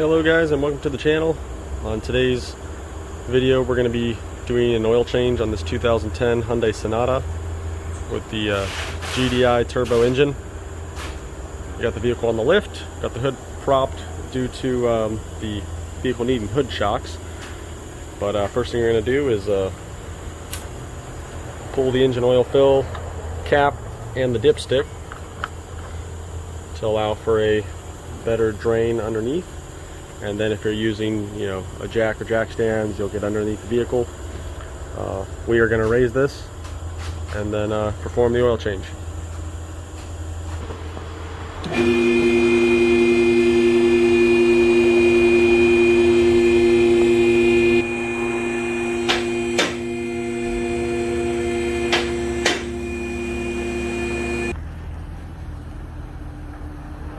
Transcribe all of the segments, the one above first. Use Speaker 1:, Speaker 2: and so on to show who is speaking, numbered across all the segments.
Speaker 1: Hello guys, and welcome to the channel. On today's video we're going to be doing an oil change on this 2010 Hyundai Sonata with the GDI turbo engine. We got the vehicle on the lift, got the hood propped due to the vehicle needing hood shocks. But first thing you're going to do is pull the engine oil fill cap and the dipstick to allow for a better drain underneath. And then if you're using, a jack or jack stands, you'll get underneath the vehicle. We are going to raise this and then perform the oil change.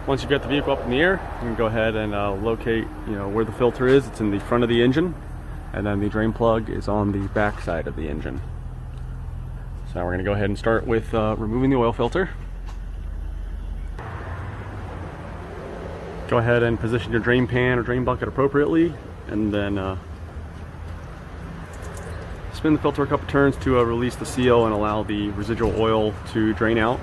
Speaker 1: Once you've got the vehicle up in the air, you can go ahead and locate, where the filter is. It's in the front of the engine, and then the drain plug is on the back side of the engine. So now we're going to go ahead and start with removing the oil filter. Go ahead and position your drain pan or drain bucket appropriately, and then spin the filter a couple turns to release the seal and allow the residual oil to drain out.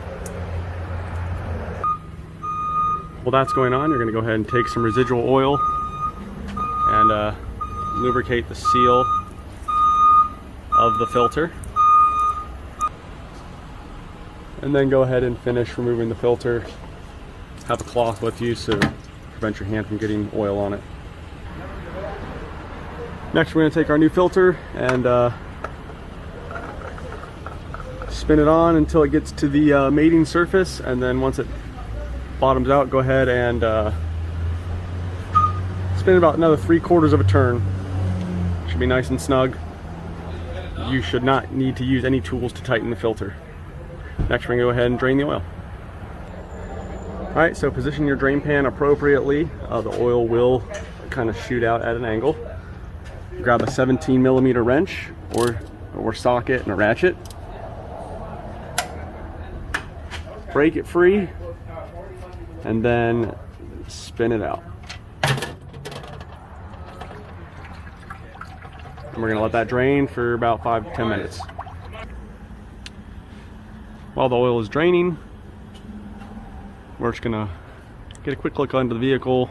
Speaker 1: While that's going on, you're going to go ahead and take some residual oil and lubricate the seal of the filter. And then go ahead and finish removing the filter. Have a cloth with you so prevent your hand from getting oil on it. Next, we're going to take our new filter and spin it on until it gets to the mating surface, and then once it bottoms out, go ahead and spin about another 3/4 of a turn. Should be nice and snug. You should not need to use any tools to tighten the filter. Next, we're going to go ahead and drain the oil. Alright, so position your drain pan appropriately. The oil will kind of shoot out at an angle. Grab a 17mm wrench or socket and a ratchet. Break it free and then spin it out. And we're gonna let that drain for about 5 to 10 minutes. While the oil is draining, we're just gonna get a quick look under the vehicle,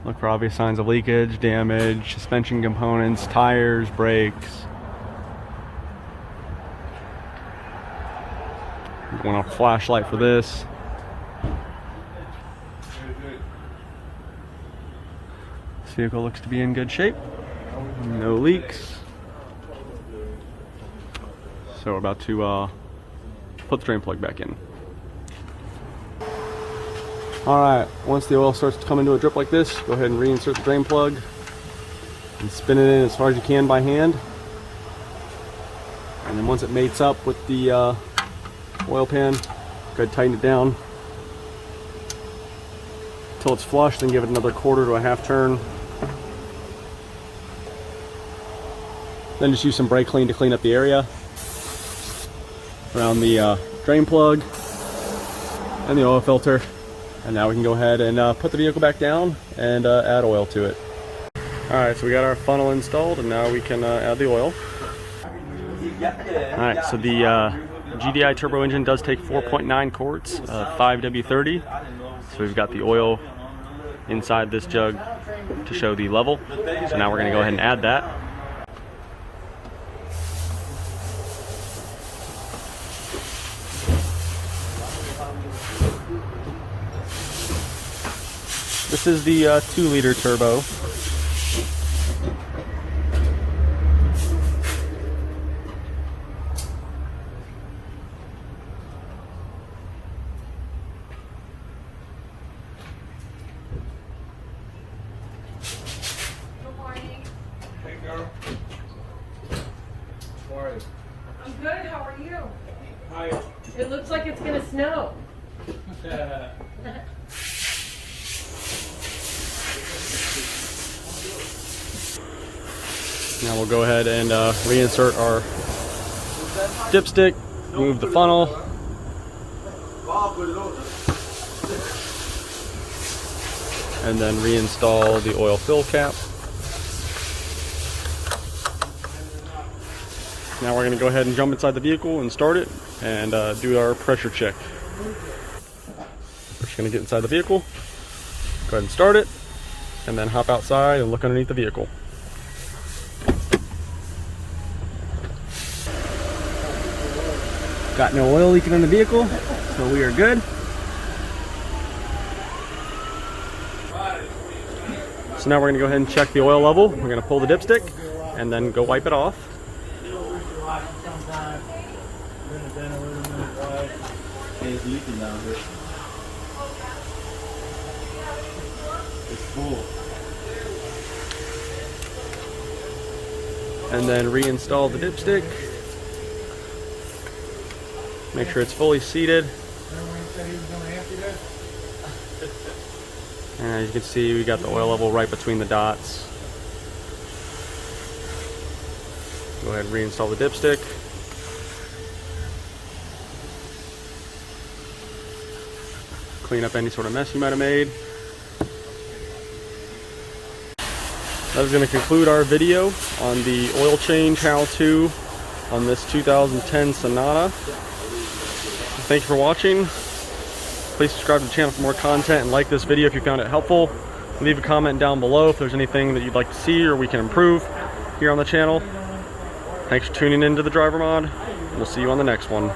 Speaker 1: look for obvious signs of leakage, damage, suspension components, tires, brakes. Going off a flashlight for this. This vehicle looks to be in good shape. No leaks. So we're about to put the drain plug back in. Alright, once the oil starts to come into a drip like this, go ahead and reinsert the drain plug and spin it in as far as you can by hand. And then once it mates up with the oil pan, go ahead and tighten it down until it's flush, then give it another 1/4 to a 1/2 turn. Then just use some brake clean to clean up the area around the drain plug and the oil filter. And now we can go ahead and put the vehicle back down and add oil to it. Alright, so we got our funnel installed, and now we can add the oil. Alright, so the GDI turbo engine does take 4.9 quarts, 5W30. So we've got the oil inside this jug to show the level. So now we're going to go ahead and add that. This is the 2-liter turbo.
Speaker 2: I'm good, how are you? Hi. It looks like it's gonna snow.
Speaker 1: Now we'll go ahead and reinsert our dipstick, move the funnel. and then reinstall the oil fill cap. Now we're going to go ahead and jump inside the vehicle and start it and do our pressure check. We're just going to get inside the vehicle, go ahead and start it, and then hop outside and look underneath the vehicle.
Speaker 3: Got no oil leaking in the vehicle, so we are good.
Speaker 1: So now we're going to go ahead and check the oil level. We're going to pull the dipstick and then go wipe it off.
Speaker 3: It's leaking down here. It's full.
Speaker 1: And then reinstall the dipstick. Make sure it's fully seated. And as you can see, we got the oil level right between the dots. Go ahead and reinstall the dipstick. Clean up any sort of mess you might have made. That is going to conclude our video on the oil change how-to on this 2010 Sonata. Thank you for watching. Please subscribe to the channel for more content and like this video if you found it helpful. Leave a comment down below if there's anything that you'd like to see or we can improve here on the channel. Thanks for tuning in to the Driver Mod. We'll see you on the next one.